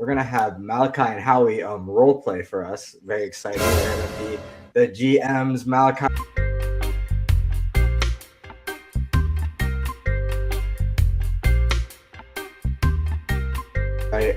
we're gonna have Malachi and Howie role play for us. Very excited. We're gonna be the GMs. Malachi.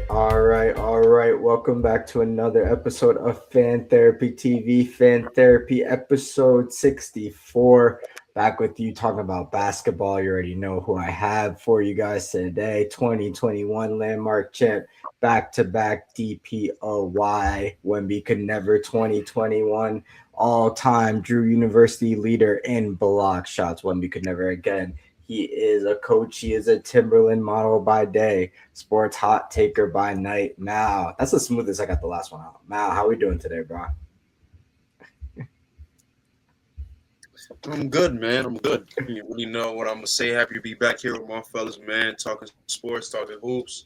All right. Welcome back to another episode of Fan Therapy TV. Fan Therapy episode 64. Back with you talking about basketball. You already know who I have for you guys today. 2021 landmark champ, back-to-back DPOY. Wemby could never. 2021 all-time Drew University leader in block shots. Wemby could never again. He is a coach. He is a Timberland model by day, sports hot taker by night. Mal, that's the smoothest I got the last one out. Mal, how we doing today, bro? I'm good, man. I'm good. You really know what I'm gonna say. Happy to be back here with my fellas, man. Talking sports, talking hoops.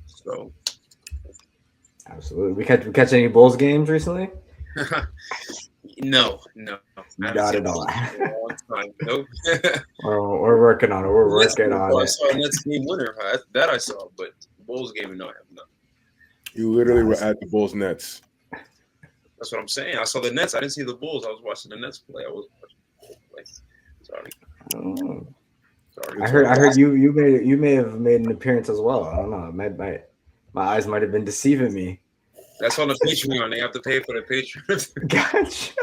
So, Absolutely. We catch any Bulls games recently? no. Not at all. Nope. We're working on it. We're working on it. I saw a Nets game winner. That I saw, but Bulls game, no, I have not. You literally were at the Bulls Nets. That's what I'm saying. I saw the Nets. I didn't see the Bulls. I was watching the Nets play. I was watching the play. Sorry. I heard you may have made an appearance as well. I don't know. My eyes might have been deceiving me. That's on the Patreon. They have to pay for the Patreon. Gotcha.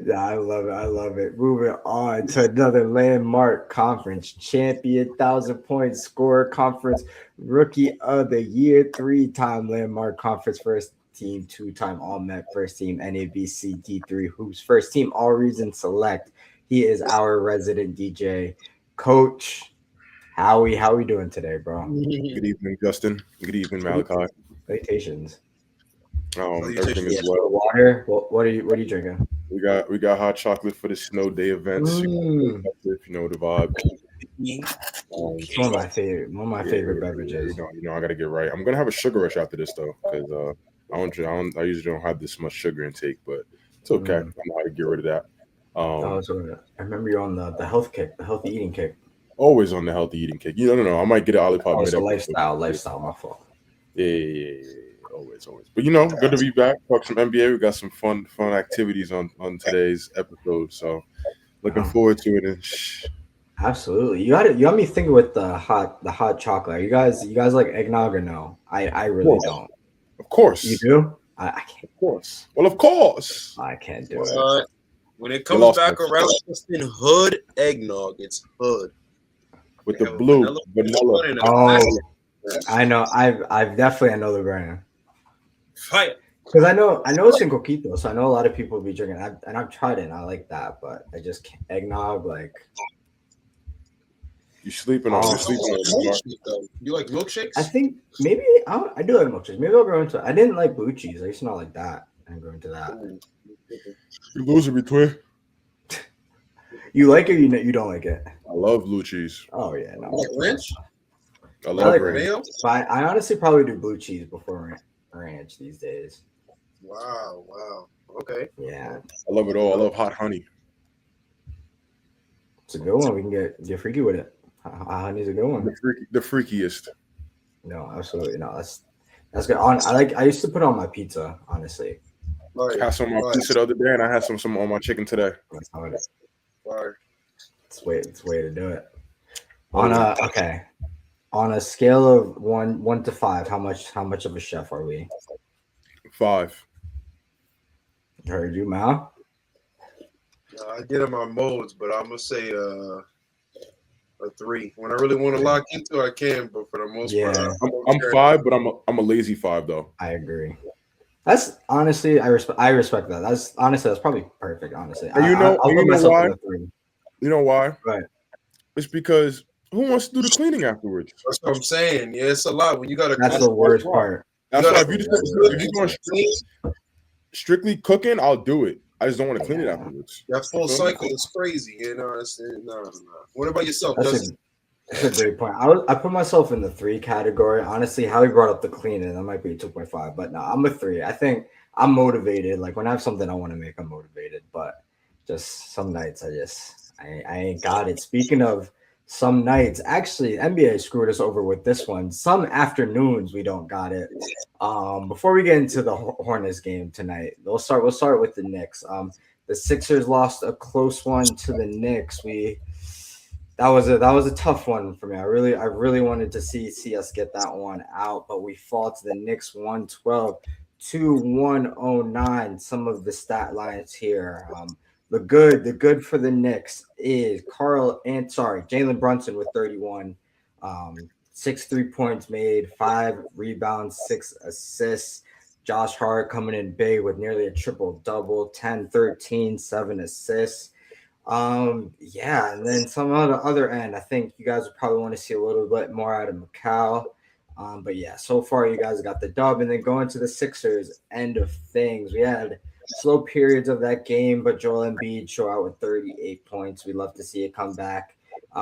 Yeah, I love it. Moving on to another landmark conference champion, 1,000-point scorer conference, rookie of the year, 3-time landmark conference first team, 2-time all-met first team, NABC D3 hoops first team, all reason select. He is our resident DJ, Coach Howie. How we doing today, bro? Good evening, Justin. Good evening, Malachi. Salutations. Everything is well. Water. What are you drinking? We got hot chocolate for the snow day events. If you know the vibe. It's one of my favorite beverages. You know, I gotta get right. I'm gonna have a sugar rush after this though, because I usually don't have this much sugar intake, but it's okay. I know how to get rid of that. I remember you're on the health kick, the healthy eating kick. Always on the healthy eating kick. No. I might get an Olipop. It's a lifestyle. My fault. Yeah. Always. But good to be back. Talk some NBA. We got some fun activities on today's episode. So looking forward to it. And Absolutely. You got me thinking with the hot chocolate. You guys like eggnog or no? I really don't. Of course. You do? I can't. Of course. Well, of course. I can't do it. When it comes back around in hood eggnog, it's hood. With the blue vanilla. Oh, I know. I know the brand. Fire. Because I know it's in Coquito, so I know a lot of people be drinking. I've tried it, and I like that, but I just can't. Eggnog, like. You sleeping on it. You like milkshakes? I think maybe I do like milkshakes. Maybe I'll grow into it. I didn't like blue cheese. I used to not like that. And grow into that. You losing me, twin. You like it or you don't like it? I love blue cheese. Oh yeah, no. Like ranch? I love ranch. But I honestly probably do blue cheese before ranch these days. Wow. Okay. Yeah. I love it all. I love hot honey. It's a good one. We can get freaky with it. Hot honey's a good one. The freakiest. No, absolutely no. That's good. I used to put it on my pizza, honestly. I had some on my pizza the other day, and I had some on my chicken today. That's how it is. Right. It's way to do it. On a scale of one to 5, how much of a chef are we? 5. Heard you, Mal. I get in my modes, but I'm gonna say a 3. When I really want to lock into, I can, but for the most part, I'm 5, but I'm a lazy 5 though. I agree. That's honestly, I respect that. That's probably perfect. Honestly, you know why? You know why? Right. It's because who wants to do the cleaning afterwards? That's what I'm saying. Yeah, it's a lot when you got to. That's the worst part. That's why if you're going strictly cooking, I'll do it. I just don't want to clean it afterwards. That full cycle is crazy. No. What about yourself, Justin? That's a great point. I put myself in the 3 category. Honestly, Howie brought up the cleaning. That might be a 2.5, but no, I'm a 3. I think I'm motivated. Like when I have something I want to make, I'm motivated. But just some nights I ain't got it. Speaking of some nights. Actually, NBA screwed us over with this one. Some afternoons we don't got it. Before we get into the Hornets game tonight, we'll start with the Knicks. The Sixers lost a close one to the Knicks. That was a tough one for me. I really wanted to see us get that one out, but we fall to the Knicks 112 to 109. Some of the stat lines here. The good for the Knicks is Jalen Brunson with 31, 6 3 points made, 5 rebounds, 6 assists. Josh Hart coming in big with nearly a triple double, 10, 13, 7 assists. Yeah, and then some on the other end, I think you guys would probably want to see a little bit more out of Macau. But yeah, so far you guys got the dub, and then going to the Sixers end of things. We had slow periods of that game, but Joel Embiid show out with 38 points. We love to see it come back.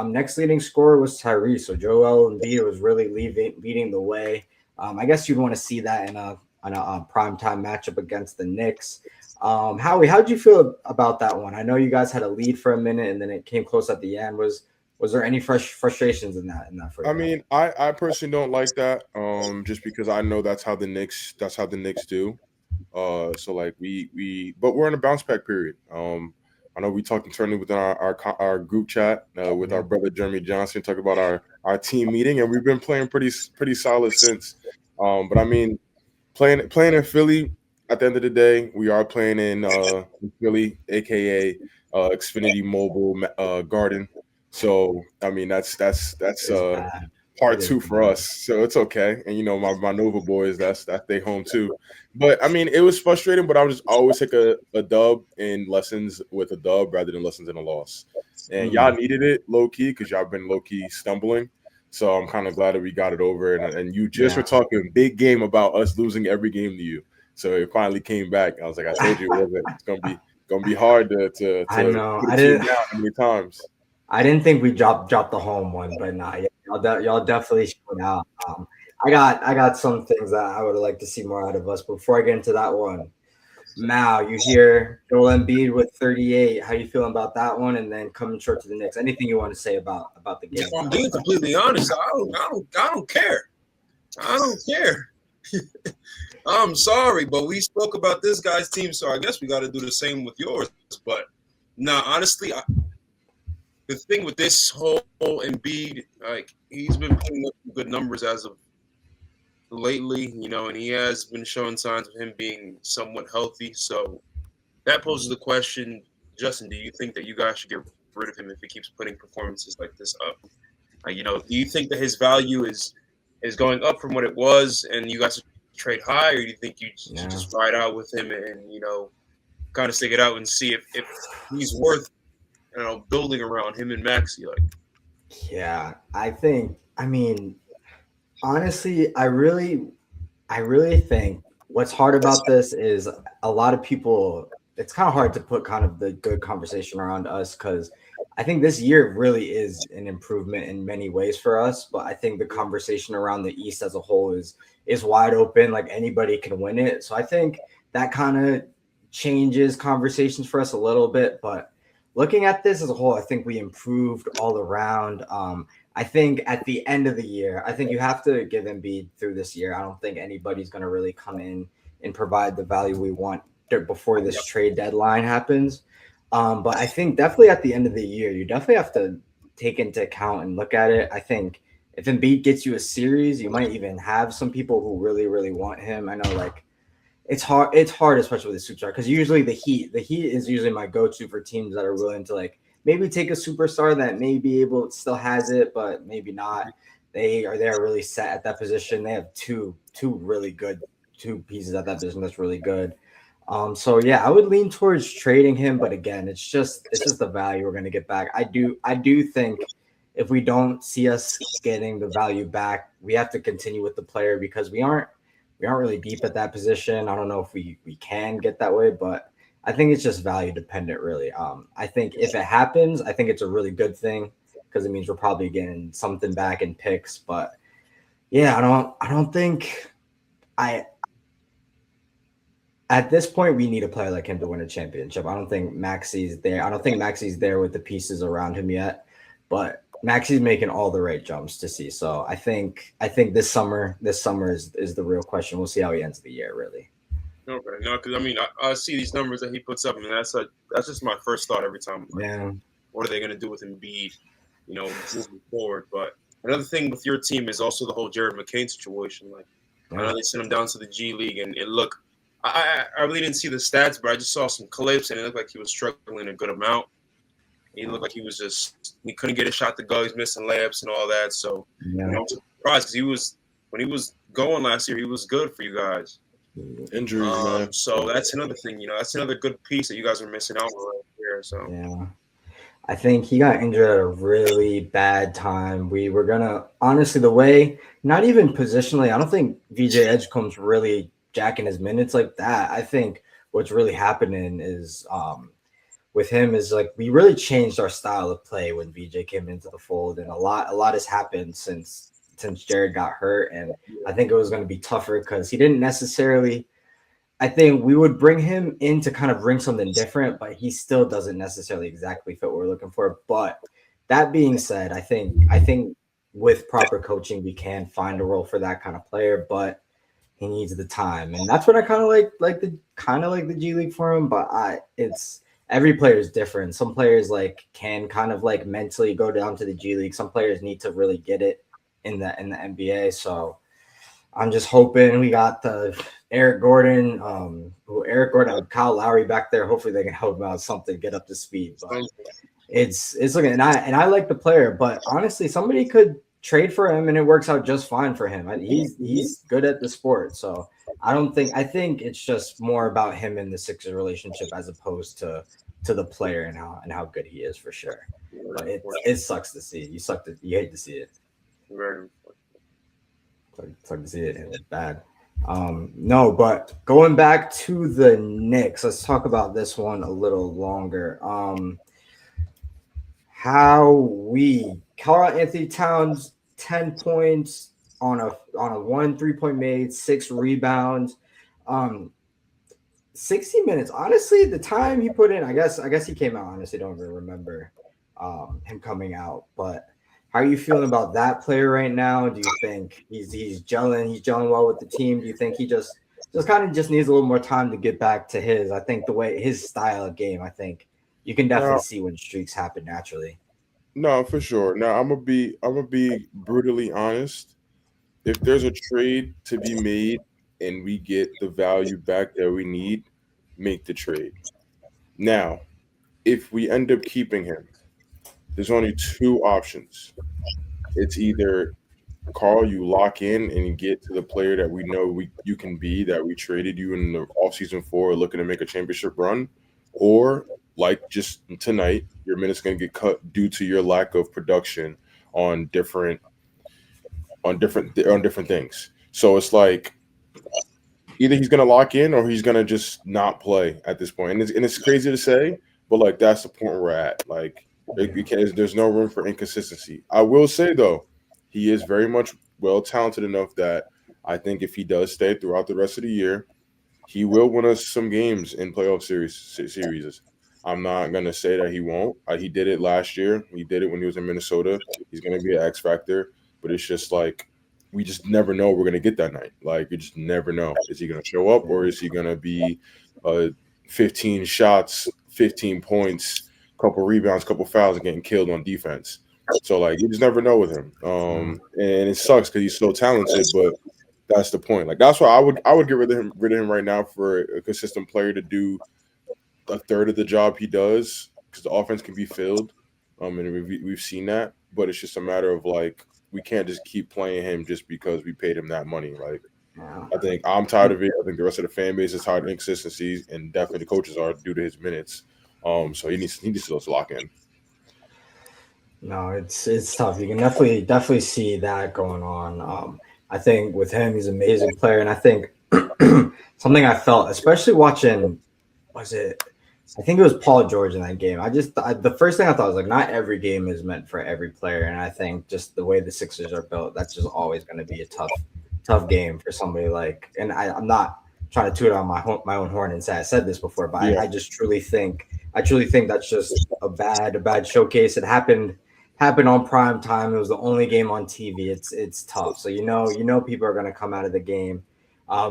Next leading scorer was Tyrese, so Joel Embiid was really leading the way. I guess you'd want to see that in a prime time matchup against the Knicks. Howie, how did you feel about that one? I know you guys had a lead for a minute, and then it came close at the end. Was there any frustrations in that for I you? mean, I personally don't like that. Just because I know that's how the Knicks do. So like but we're in a bounce back period. I know we talked internally within our group chat with our Mhm. brother Jeremy Johnson, talk about our team meeting, and we've been playing pretty solid since. But I mean, playing in Philly. At the end of the day, we are playing in Philly, aka Xfinity Mobile Garden. So I mean, that's It's bad. It part is two for bad. us, so it's okay. And my Nova boys, that's they home too. But I mean, it was frustrating, but I would just always take a dub in lessons with a dub rather than lessons in a loss. And y'all Mm, needed it low key because y'all been low key stumbling. So I'm kind of glad that we got it over. And you just were yeah. talking big game about us losing every game to you. So it finally came back. I was like, I told you it wasn't. It's gonna be hard I to know. put a I team didn't. down how many times. I didn't think we dropped the home one, but nah, yeah, y'all definitely showed out. I got some things that I would like to see more out of us. Before I get into that one, Mao, you hear Joel Embiid with 38. How you feeling about that one? And then coming short to the Knicks. Anything you want to say about the If game? I'm being completely honest, I don't care. I don't care. I'm sorry, but we spoke about this guy's team, so I guess we got to do the same with yours. But nah, honestly, the thing with this whole Embiid, like he's been putting up good numbers as of lately, and he has been showing signs of him being somewhat healthy. So that poses the question, Justin, do you think that you guys should get rid of him if he keeps putting performances like this up? Do you think that his value is going up from what it was, and you guys should trade high, or do you think you should just Yeah. ride out with him and kind of stick it out and see if he's worth building around him and Maxi? Like, Yeah, I mean, honestly, I really think what's hard about this is a lot of people. It's kind of hard to put kind of the good conversation around us because I think this year really is an improvement in many ways for us. But I think the conversation around the East as a whole is wide open. Like anybody can win it. So I think that kind of changes conversations for us a little bit. But looking at this as a whole, I think we improved all around. I think at the end of the year, I think you have to give Embiid through this year. I don't think anybody's going to really come in and provide the value we want before this trade deadline happens. But I think definitely at the end of the year, you definitely have to take into account and look at it. I think if Embiid gets you a series, you might even have some people who really, really want him. I know, like it's hard. It's hard, especially with the superstar, because usually the Heat is usually my go-to for teams that are willing to like maybe take a superstar that may be able still has it, but maybe not. They are really set at that position. They have two really good two pieces at that position that's really good. So yeah, I would lean towards trading him, but again, it's just the value we're gonna get back. I do think if we don't see us getting the value back, we have to continue with the player because we aren't really deep at that position. I don't know if we can get that way, but I think it's just value dependent, really. I think if it happens, I think it's a really good thing because it means we're probably getting something back in picks. But yeah, I don't think I at this point we need a player like him to win a championship. I don't think Maxi's there. I don't think Maxi's there with the pieces around him yet. But Maxi's making all the right jumps to see. So I think this summer is the real question. We'll see how he ends the year, really. Okay, no, because I mean, I see these numbers that he puts up, and that's just my first thought every time. Like, Yeah. what are they going to do with Embiid, moving forward? But another thing with your team is also the whole Jared McCain situation. Like, I know Yeah. they sent him down to the G League, and look, I really didn't see the stats, but I just saw some clips, and it looked like he was struggling a good amount. He looked like he couldn't get a shot to go. He's missing layups and all that. So, Yeah. I'm surprised because when he was going last year, he was good for you guys. Injuries, man. So that's another thing. That's another good piece that you guys are missing out on right here. So. Yeah. I think he got injured at a really bad time. We were gonna honestly the way, not even positionally. I don't think VJ Edgecombe's really jacking his minutes like that. I think what's really happening is with him is like we really changed our style of play when VJ came into the fold, and a lot has happened since Jared got hurt, and I think it was going to be tougher because he didn't necessarily. I think we would bring him in to kind of bring something different, but he still doesn't necessarily exactly fit what we're looking for. But that being said, I think with proper coaching we can find a role for that kind of player, but he needs the time, and that's what I kind of like the G League for him. But it's every player is different. Some players like can kind of like mentally go down to the G League. Some players need to really get it in the NBA. So I'm just hoping we got the Eric Gordon, and Kyle Lowry back there. Hopefully they can help him out something, get up to speed. But it's looking, and I like the player, but honestly, somebody could trade for him and it works out just fine for him. He's good at the sport, so I think it's just more about him and the Sixers relationship as opposed to the player and how good he is for sure. But it sucks to see. You hate to see it. Very. Suck to see it. It's bad. No, but going back to the Knicks, let's talk about this one a little longer. How we Carl Anthony Towns 10 points on a 1 3-point made, 6 rebounds, 60 minutes. Honestly, the time he put in, I guess he came out. Honestly, don't even remember him coming out. But how are you feeling about that player right now? Do you think he's gelling? He's gelling well with the team. Do you think he just kind of just needs a little more time to get back to his? I think the way his style of game. I think you can definitely Now, see when streaks happen naturally. no, for sure. Now I'm gonna be brutally honest. If there's a trade to be made and we get the value back that we need, make the trade. Now, if we end up keeping him, there's only two options. It's either Carl, you lock in and you get to the player that we know you can be that we traded you in the offseason for looking to make a championship run, or like just tonight, your minutes going to get cut due to your lack of production on different on different things. So it's like either he's going to lock in or he's going to just not play at this point. And it's crazy to say, but like that's the point we're at. Like because there's no room for inconsistency. I will say though, he is very much well talented enough that I think if he does stay throughout the rest of the year, he will win us some games in playoff series. I'm not gonna say that he won't. He did it last year. He did it when he was in Minnesota. He's gonna be an X factor, but it's just like we just never know we're gonna get that night. Like you just never know. Is he gonna show up or is he gonna be 15 shots, 15 points, couple rebounds, couple fouls, and getting killed on defense? So like you just never know with him. And it sucks because he's so talented, but that's the point. Like that's why I would get rid of him right now for a consistent player to do a third of the job he does because the offense can be filled. And we've seen that, but it's just a matter of like we can't just keep playing him just because we paid him that money. Like Yeah. I think I'm tired of it. I think the rest of the fan base is tired of inconsistencies, and definitely the coaches are due to his minutes. So he needs to just lock in. No, it's tough. You can definitely see that going on. I think with him, he's an amazing player, and I think something I felt, especially watching, was it? I think it was Paul George in that game. The first thing I thought was like, not every game is meant for every player, and I think just the way the Sixers are built, that's just always going to be a tough game for somebody like. And I'm not trying to toot on my own horn and say I said this before, but Yeah. I truly think that's just a bad showcase. It happened happened on prime time. It was the only game on TV. It's tough. So people are gonna come out of the game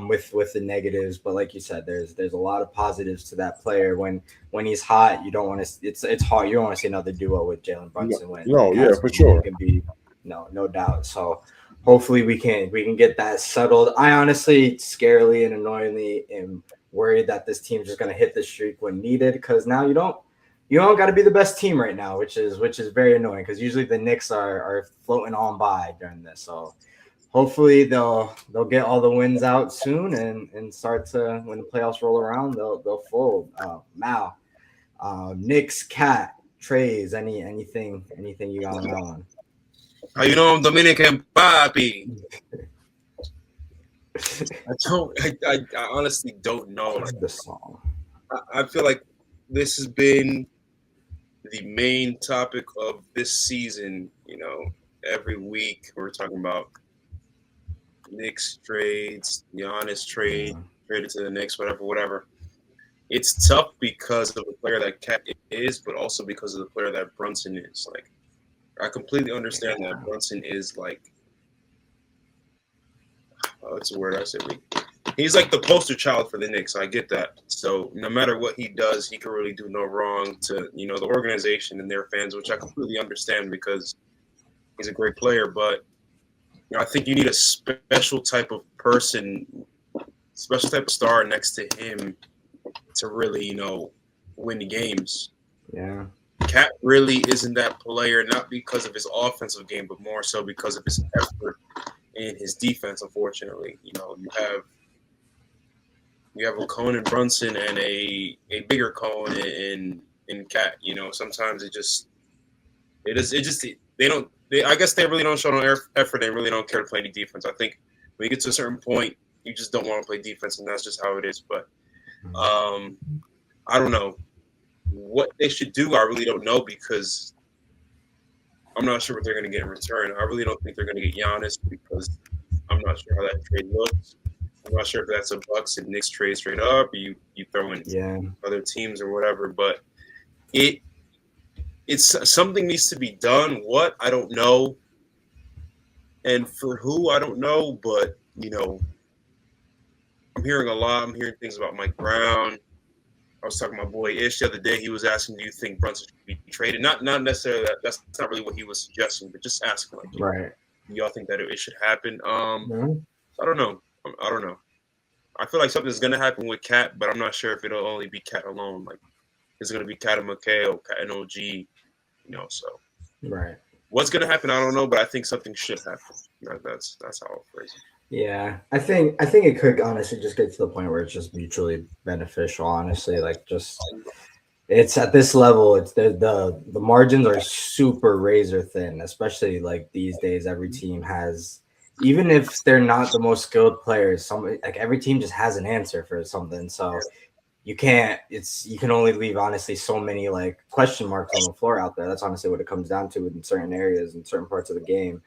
with the negatives. But like you said, there's a lot of positives to that player. When he's hot, you don't want to. It's hard. You don't want to see another duo with Jalen No, Brunson when no, yeah, Cat's for it sure. can be no doubt. So hopefully we can get that settled. I honestly, scarily and annoyingly, am worried that this team's just gonna hit the streak when needed because now you don't got to be the best team right now, which is very annoying because usually the Knicks are floating on by during this. So hopefully they'll get all the wins out soon and start to when the playoffs roll around they'll fold. Mal, Knicks, Cat, Trays, anything you got on that one? How you know I'm Dominican Papi? I honestly don't know. Like, The song. I feel like this has been the main topic of this season. Every week we're talking about Knicks trades, Giannis trade, traded to the Knicks, whatever. It's tough because of the player that Cat is, but also because of the player that Brunson is. Like, I completely understand that Brunson is like, what's the word I said? He's like the poster child for the Knicks. I get that. So no matter what he does, he can really do no wrong to the organization and their fans, which I completely understand because he's a great player. But I think you need a special type of person, special type of star next to him to really win the games. Yeah. Cat really isn't that player, not because of his offensive game, but more so because of his effort and his defense. Unfortunately, you have a Cone and Brunson and a bigger Cone in Cat. Sometimes I guess they really don't show no effort. They really don't care to play any defense. I think when you get to a certain point, you just don't want to play defense, and that's just how it is. But I don't know what they should do. I really don't know because I'm not sure what they're going to get in return. I really don't think they're going to get Giannis because I'm not sure how that trade looks. I'm not sure if that's a Bucks and Knicks trade straight up, or you throw in other teams or whatever. But it's something needs to be done. What? I don't know. And for who? I don't know. But I'm hearing a lot. I'm hearing things about Mike Brown. I was talking to my boy Ish the other day. He was asking, "Do you think Brunson should be traded?" Not necessarily that. That's not really what he was suggesting, but just asking, like, Right. do y'all think that it should happen? Mm-hmm. I don't know. I don't know. I feel like something's gonna happen with Cat, but I'm not sure if it'll only be Cat alone. Like, it's gonna be Cat and McHale, Cat and OG. So Right. what's gonna happen, I don't know, but I think something should happen. That's how I'll phrase it. Yeah, I think it could honestly just get to the point where it's just mutually beneficial. Honestly, like just it's at this level, it's the margins are super razor thin, especially like these days. Every team has, even if they're not the most skilled players, like every team just has an answer for something. So you can only leave honestly so many like question marks on the floor out there. That's honestly what it comes down to in certain areas in certain parts of the game.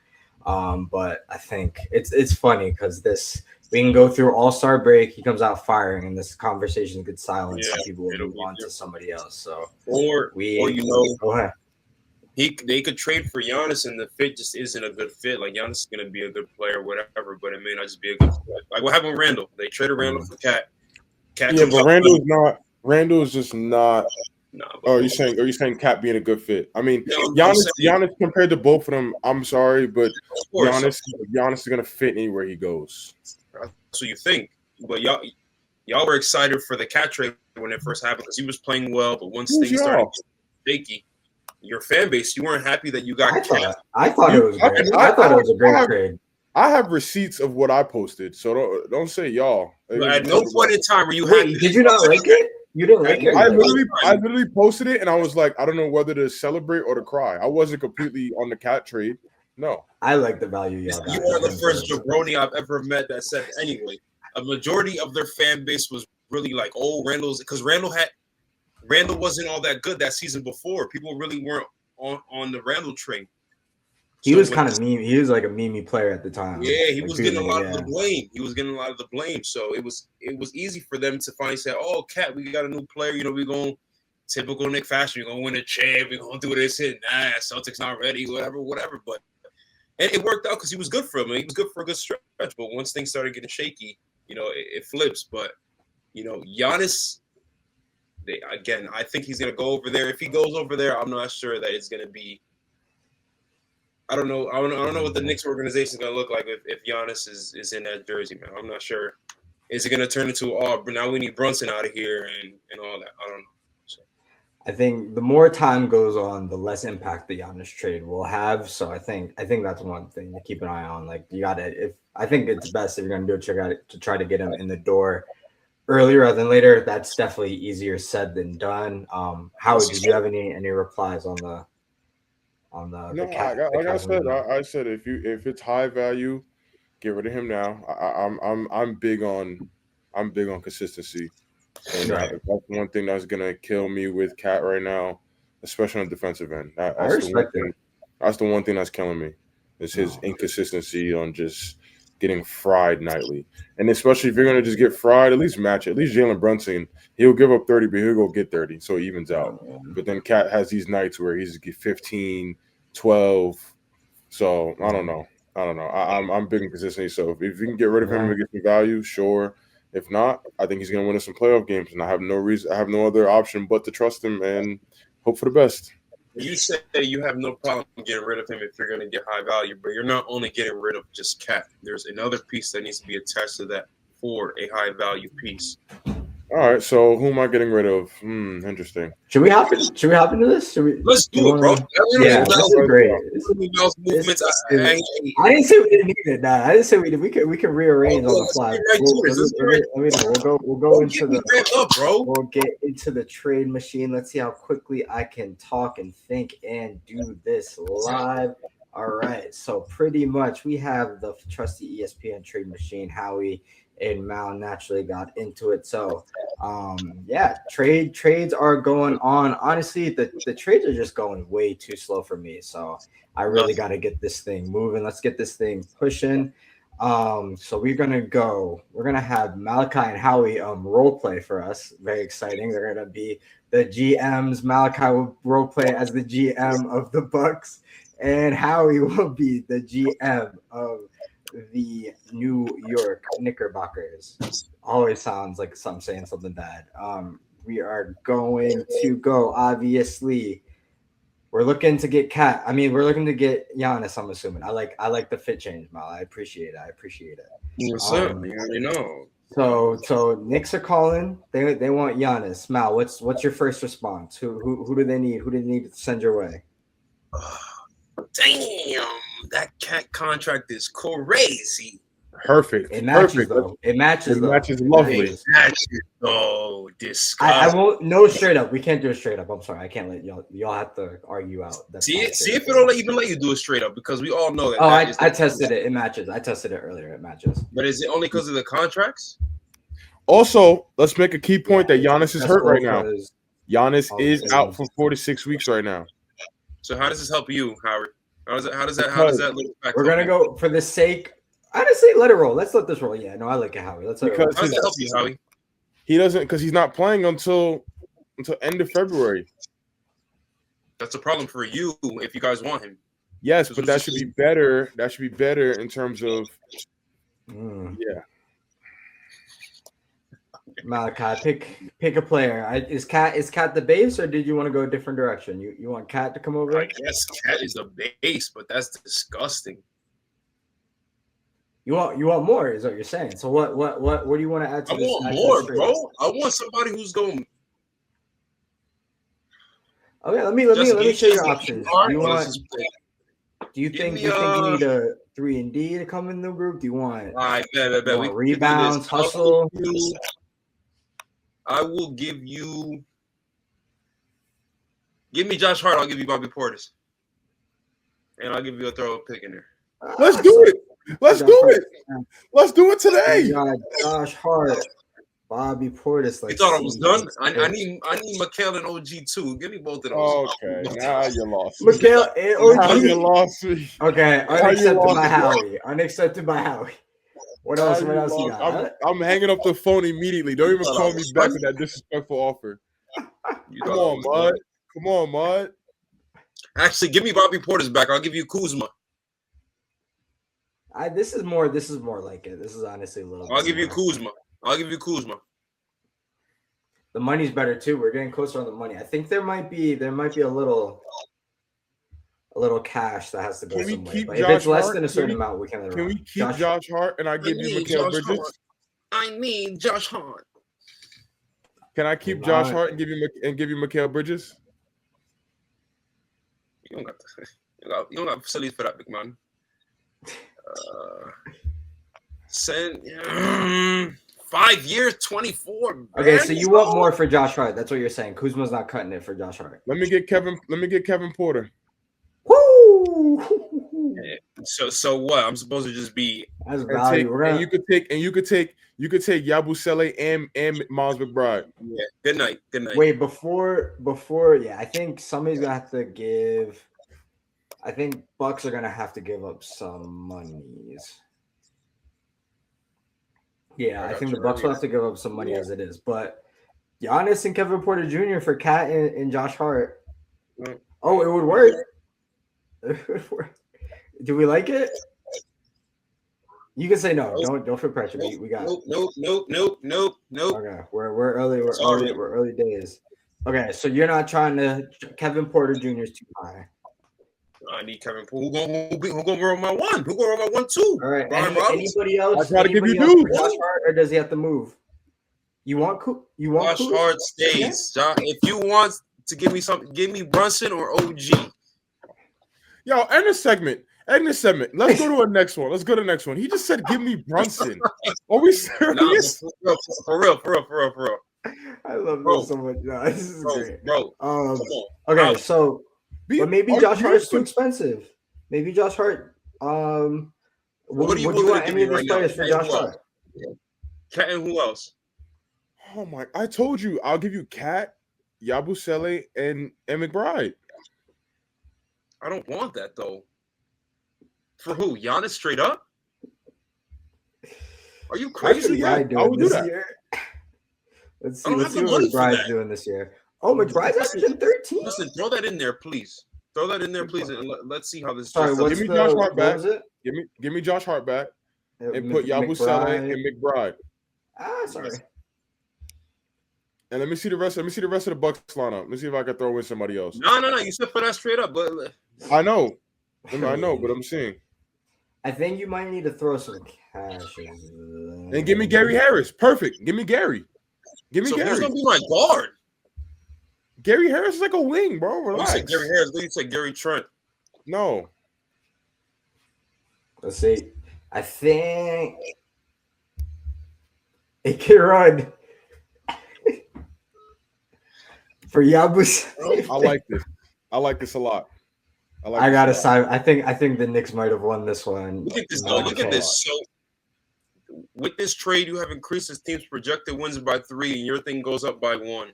But I think it's funny because we can go through All-Star break, he comes out firing, and this conversation gets silenced, and people will move on to somebody else. So or go ahead. they could trade for Giannis, and the fit just isn't a good fit. Like, Giannis is going to be a good player, whatever, but it may not just be a good fit. Like what happened with Randall? They traded Randall for Cat. Yeah, but Randall is just not. Nah, are you saying Cat being a good fit? I mean, Giannis compared to both of them, I'm sorry, but Giannis is gonna fit anywhere he goes. That's what you think, but y'all were excited for the Cat trade when it first happened because he was playing well, but once things started getting shaky, your fan base, you weren't happy that you got. I thought it was great. I thought it was a great trade. I have receipts of what I posted, so don't say y'all. At no point in time were you happy. Did you not like it? You didn't like it? I literally posted it, and I was like, I don't know whether to celebrate or to cry. I wasn't completely on the Cat trade. No. I like the value y'all got. You are the first jabroni I've ever met that said anyway. A majority of their fan base was really like, oh, because Randall wasn't all that good that season before. People really weren't on the Randall train. He was kind of meme. He was like a meme player at the time. Yeah, he was getting a lot of the blame. He was getting a lot of the blame. So it was easy for them to finally say, "Oh, Cat, we got a new player. We're going typical Nick fashion. We're gonna win a chip. We're gonna do this and that. Celtics not ready. Whatever. But and it worked out because he was good for him. He was good for a good stretch. But once things started getting shaky, it flips. But Giannis. Again, I think he's gonna go over there. If he goes over there, I'm not sure that it's gonna be. I don't know. I don't know what the Knicks organization is gonna look like if Giannis is in that jersey, man. I'm not sure. Is it gonna turn into now we need Brunson out of here and all that? I don't know. So. I think the more time goes on, the less impact the Giannis trade will have. So I think that's one thing to keep an eye on. Like I think it's best if you're gonna do it, to try to get him in the door earlier rather than later. That's definitely easier said than done. Howard, did you have any replies on the No, I said if it's high value, get rid of him now. I'm big on consistency, and Right. that's one thing that's gonna kill me with Cat right now, especially on the defensive end. I That's the one respect thing. it. That's the one thing that's killing me. Is his inconsistency on just getting fried nightly, and especially if you're gonna just get fried, at least match it. At least Jalen Brunson, he'll give up 30, but he'll go get 30, so it evens out. But then Cat has these nights where he's get 15, 12. So I don't know. I'm big in consistency. So if you can get rid of him and get some value, sure. If not, I think he's gonna win us some playoff games, and I have no other option but to trust him and hope for the best. You say you have no problem getting rid of him if you're going to get high value, but you're not only getting rid of just Cat. There's another piece that needs to be attached to that for a high value piece. All right, so who am I getting rid of? Interesting. Should we hop into this? Let's do it, bro. Yeah, this is great. Movements. I didn't say we didn't need it. Nah, I didn't say we did. We can rearrange on the fly. We'll go into We'll get into the trade machine. Let's see how quickly I can talk and think and do this live. All right, so pretty much we have the trusty ESPN trade machine. Howie and Mal naturally got into it. So trades are going on. Honestly, the trades are just going way too slow for me. So I really got to get this thing moving. Let's get this thing pushing. So we're gonna have Malachi and Howie role play for us. Very exciting. They're gonna be the GMs. Malachi will role play as the GM of the Bucks, and Howie will be the GM of the New York Knickerbockers. Always sounds like I'm saying something bad. We are going to go. Obviously, we're looking to get Cat. I mean, we're looking to get Giannis. I'm assuming. I like the fit change, Mal. I appreciate it. What's up? You already know. So Knicks are calling. They want Giannis. Mal, what's your first response? Who do they need? Who do they need to send your way? Damn, that Cat contract is crazy. Perfect. It matches though. It matches lovely. It matches though. Disgusting. I won't. No, straight up. We can't do it straight up. I'm sorry. I can't let y'all. Y'all have to argue out. See if it don't even let you do it straight up, because we all know that. Oh, I tested it. It matches. I tested it earlier. It matches. But is it only because of the contracts? Also, let's make a key point that Giannis is hurt right now. Giannis is out for 4 to 6 weeks right now. So how does this help you, Howard? How does that look back? We're gonna go for the sake. I just say let it roll. Let's let this roll. Yeah, no, I like it, Howie. Let's let it roll. How does that help you, Howie? He doesn't, because he's not playing until end of February. That's a problem for you if you guys want him. Yes, but that should be better. That should be better in terms of yeah. Malachi, pick a player. Is Cat the base, or did you want to go a different direction? You want Cat to come over? I guess Cat is a base, but that's disgusting. You want more, is what you're saying. So what do you want to add to this? I want more, bro. I want somebody who's going. Okay, let me show you your options. Do you think you need a 3-and-D to come in the group? Do you want rebounds, hustle? I will give you. Give me Josh Hart. I'll give you Bobby Portis, and I'll give you a throw pick in there. Let's do it. Let's do it. Let's do it today. Josh Hart, Bobby Portis. You thought I was done? I need Mikal and OG too. Give me both of those. Okay, now you lost. Mikal and OG. Now you lost me. Okay, unaccepted by Howie. What else you got? I'm hanging up the phone immediately. Don't even call me back with that disrespectful offer. You Come thought I on, was Mud. done. Come on, Mud. Actually, give me Bobby Porter's back. I'll give you Kuzma. This is more like it. This is honestly a little I'll bit give you more. Kuzma. I'll give you Kuzma. The money's better too. We're getting closer on the money. I think there might be a little cash that has to go Can we somewhere. keep But if Josh it's less Hart? than a certain amount, we can let it Can run. we keep Josh Hart and I give you need Mikal Josh Bridges? Hart. I need Josh Hart. Can I keep Josh Hart and give you Mikal Bridges? You don't got you don't got facilities for that, big man. Send 5 years, 24. Okay, so you want more for Josh Hart? That's what you're saying. Kuzma's not cutting it for Josh Hart. Let me get Kevin Porter. Woo! So what? I'm supposed to just be That's value. And you could take Yabusele and Miles McBride. Yeah. Good night. Wait, before yeah, I think somebody's gonna have to give. I think Bucks are gonna have to give up some monies. Yeah, I think the Bucks will have to give up some money as it is. But Giannis and Kevin Porter Jr. for Cat and Josh Hart. Oh, it would work. Do we like it? You can say no. Don't feel pressure. We got it. Nope. Okay, we're early days. Okay, so you're not trying to. Kevin Porter Jr. is too high. I need Kevin Porter. Who gonna roll my one? Who gonna roll my 1-2? All right. Anybody else? I try to give you for Josh Hart, or does he have to move? You want Josh Hart stays. Yeah. If you want to give me something, give me Brunson or OG. Yo, end the segment. Let's go to the next one. He just said, "Give me Brunson." Are we serious? Nah, for real. I love this so much. No, this is great, bro. Okay, so but maybe Josh Hart is too expensive. Maybe Josh Hart. Would you want any of these players for Josh Hart? Cat and who else? Oh my! I told you, I'll give you Cat, Yabusele, and McBride. I don't want that though. For who? Giannis straight up? Are you crazy? I would do that. Year? Let's see what McBride's doing this year. Oh, McBride's averaging 13. Listen, throw that in there, please. And let's see how this. Sorry, give me Josh Hart back. Give me Josh Hart back, and put Yabusele and McBride. Sorry. And let me see the rest of the Bucks lineup. Let me see if I can throw in somebody else. No. You said put that straight up, but I know, but I'm seeing. I think you might need to throw some cash in. And give me Gary Harris. Perfect. Give me Gary. Who's gonna be my guard? Gary Harris is like a wing, bro. Relax. You said Gary Harris. You said Gary Trent. No. Let's see. I think it can run for Yabus. I like this. I like this a lot. I gotta side. I think the Knicks might have won this one. Look at this, though. Look at this. So, with this trade, you have increased this team's projected wins by 3, and your thing goes up by 1.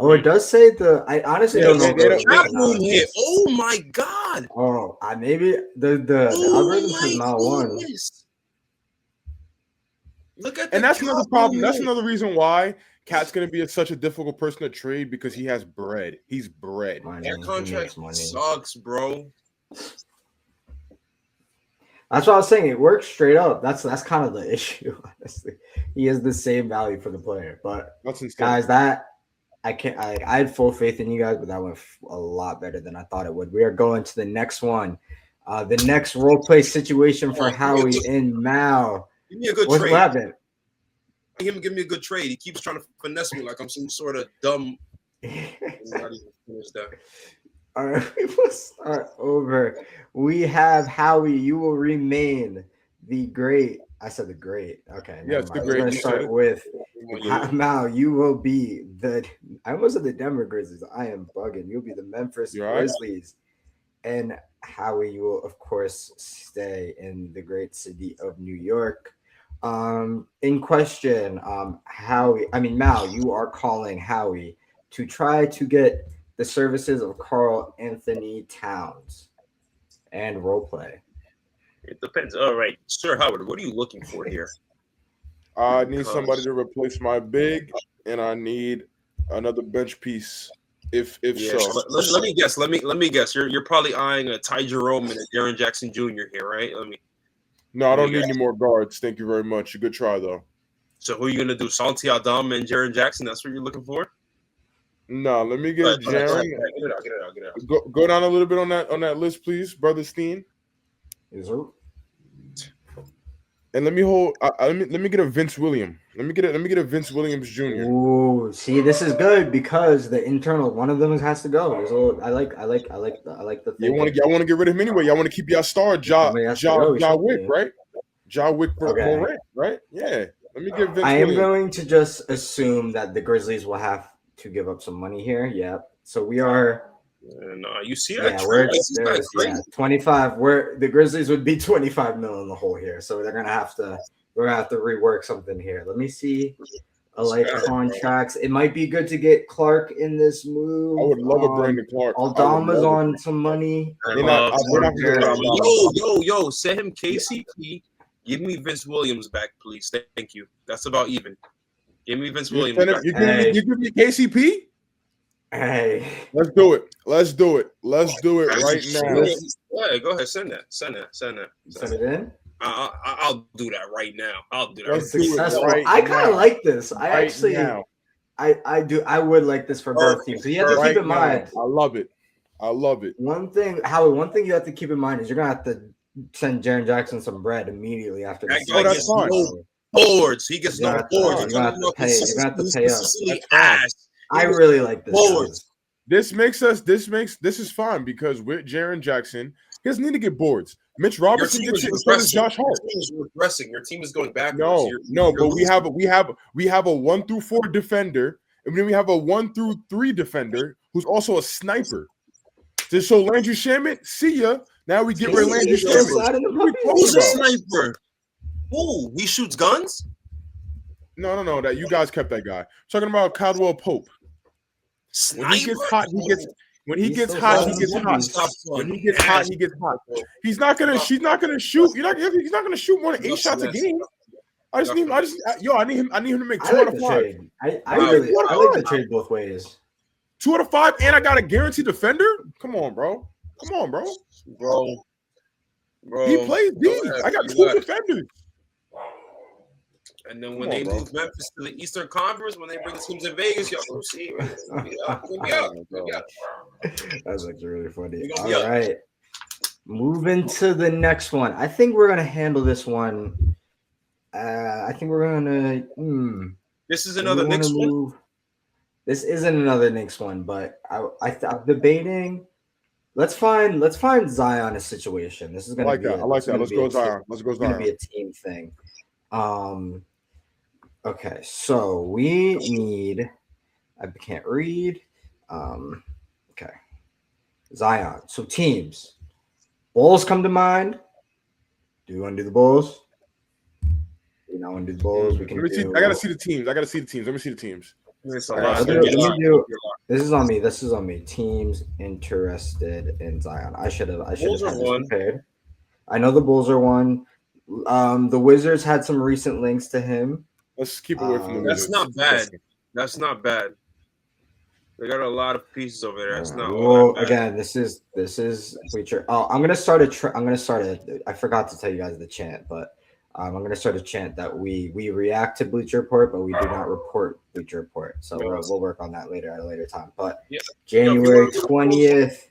Oh, it does say I honestly don't know. Oh my god! Oh, maybe the algorithm says not 1. Look at and that's another problem. That's another reason why Cat's going to be such a difficult person to trade because he has bread. He's bread. That contract sucks, bro. That's what I was saying. It works straight up. That's kind of the issue, honestly. He has the same value for the player. But guys, that I can't. I had full faith in you guys, but that went a lot better than I thought it would. We are going to the next one. The next role play situation for Howie and Mal. Give me a good trade. What happened? Give me a good trade. He keeps trying to finesse me like I'm some sort of dumb. All right, we will start over. We have Howie. You will remain the great. I said the great. Okay. Yes, the great. We're going to start with Mal. You will be I almost said the Denver Grizzlies. I am bugging. You'll be the Memphis Grizzlies. Right. And Howie, you will, of course, stay in the great city of New York. In question, Mal, you are calling Howie to try to get the services of Karl Anthony Towns and role play. It depends. All right, Sir Howard, what are you looking for here? I need somebody to replace my big, and I need another bench piece. If Yeah, so, let me guess. Let me guess. You're probably eyeing a Ty Jerome and a Jaren Jackson Jr. here, right? no, I Let me don't need guess. any more guards. Thank you very much. A good try though. So who are you gonna do? Santi Adam and Jaren Jackson? That's what you're looking for? No, let me Go get ahead, go ahead, go ahead. Jaren. Get it out. Get it out. Get it out. Go down a little bit on that list, please, brother Steen. Is it? And let me hold. Let me get a Vince Williams. Let me get a Vince Williams Jr. Ooh, see, this is good because the internal one of them has to go. There's a little, I like the You thing. want to get rid of him anyway. Y'all want to keep y'all star Ja Wick, right? Ja Wick Morant, right? Yeah. Let me get Vince I am Williams. going to just assume that the Grizzlies will have to give up some money here. Yeah. So we are. No, you see Yeah, that? we're This guy's crazy. 25. Where the Grizzlies would be 25 mil in the hole here, so we're gonna have to rework something here. Let me see. Contracts. It might be good to get Clark in this move. I would love a Brandon Clark. Aldama's on some money. Yo, send him KCP. Give me Vince Williams back, please. Thank you. That's about even. Give me Vince Williams back. You give me KCP? Hey, let's do it. Let's do it right now. Go ahead. Send that. Send it in. I'll do that right now. I'll do that. That's successful. I kind of like this. I do. I would like this for both teams. So you have to keep in mind. I love it. One thing, Howie. One thing you have to keep in mind is you're gonna have to send Jaren Jackson some bread immediately after this. That's fine. Boards. He gets no boards. You're gonna have to pay. You're gonna have to pay up. I really like this. This is fine because with Jaren Jackson, he doesn't need to get boards. Mitch Robertson gets it. So does Josh Hart. Your team is going backwards. No, but we have a 1 through 4 defender, and then we have a 1 through 3 defender who's also a sniper. So Landry Shamet, see ya. Now we get rid of Landry Shamet. Who's a sniper? Ooh, he shoots guns? No. That you guys kept that guy. I'm talking about Caldwell Pope. When he gets hot, he gets hot. When he gets hot, he gets hot. She's not gonna shoot. He's not gonna shoot more than 8 shots a game. I need him to make 2 out of 5. I like the trade both ways. 2 out of 5, and I got a guaranteed defender. Come on, bro. He plays D. I got 2 defenders. And then when they move Memphis to the Eastern Conference, when they bring teams in Vegas, y'all will see. That's actually really funny. All right. Moving to the next one. I think we're going to handle this one. I think we're going to. This is another Knicks one? This isn't another Knicks one, but I'm debating. Let's find Zion a situation. This is going to be I like that. Let's go Zion. It's going to be a team thing. Okay, so we need. I can't read. Okay, Zion. So teams. Bulls come to mind. Do you want to do the Bulls? You not want to do the Bulls? We can. I gotta see the teams. Let me see the teams. This is on me. This is on me. Teams interested in Zion. I should have prepared. I know the Bulls are one. The Wizards had some recent links to him. Let's keep away from the Wizards. That's not bad. They got a lot of pieces over there. That's not. Well, again, this is Bleacher. Oh, I'm gonna start a. I forgot to tell you guys the chant, but I'm gonna start a chant that we react to Bleacher Report, but we do not report Bleacher Report. So we'll work on that later at a later time. But January 20th.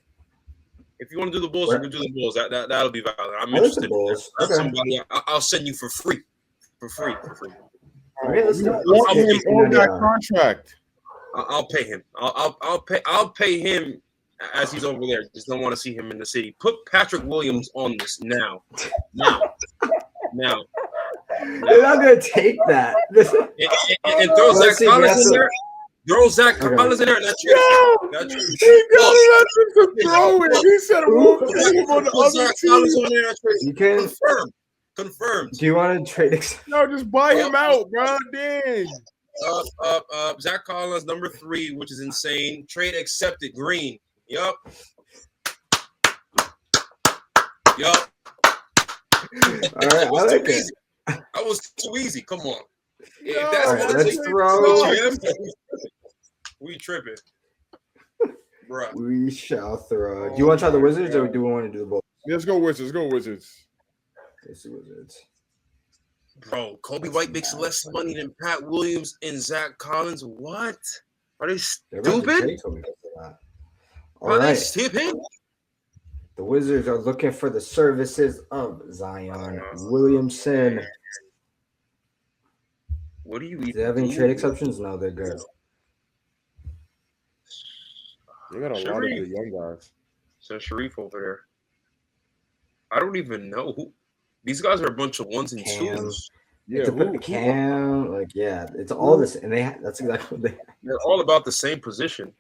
If you want to do the Bulls, you can do the Bulls. That'll be valid. I'm interested. The Bulls. Okay. Somebody, I'll send you for free. Okay, let's do that contract. I'll pay him. I'll pay him as he's over there. Just don't want to see him in the city. Put Patrick Williams on this now. They're not gonna take that. And throw Zach Collins in there. Throw Zach Collins in there. That's true. He said we'll put him on the other team. You can confirmed. Do you want to trade? No, just buy him out, bro. Dang. Zach Collins, number 3, which is insane. Trade accepted. Green. Yup. All right, I like it. That was too easy. Come on. Let's throw. We tripping, bro. We shall throw. Do you want to try the Wizards or do we want to do the Bulls? Let's go Wizards. Go Wizards. Let's do Wizards. Bro, Kobe White makes less money than Pat Williams and Zach Collins. What? Are they They're about to stupid? trade Kobe for that. All Are they right. stupid? The Wizards are looking for the services of Zion Williamson. What do you Do they have any trade exceptions? No, they're good. They got a lot of good young guys. So Sharif over there. I don't even know who. These guys are a bunch of ones and Cam. twos. Yeah, Cam, like it's all this, and that's exactly what they. They're all about the same position.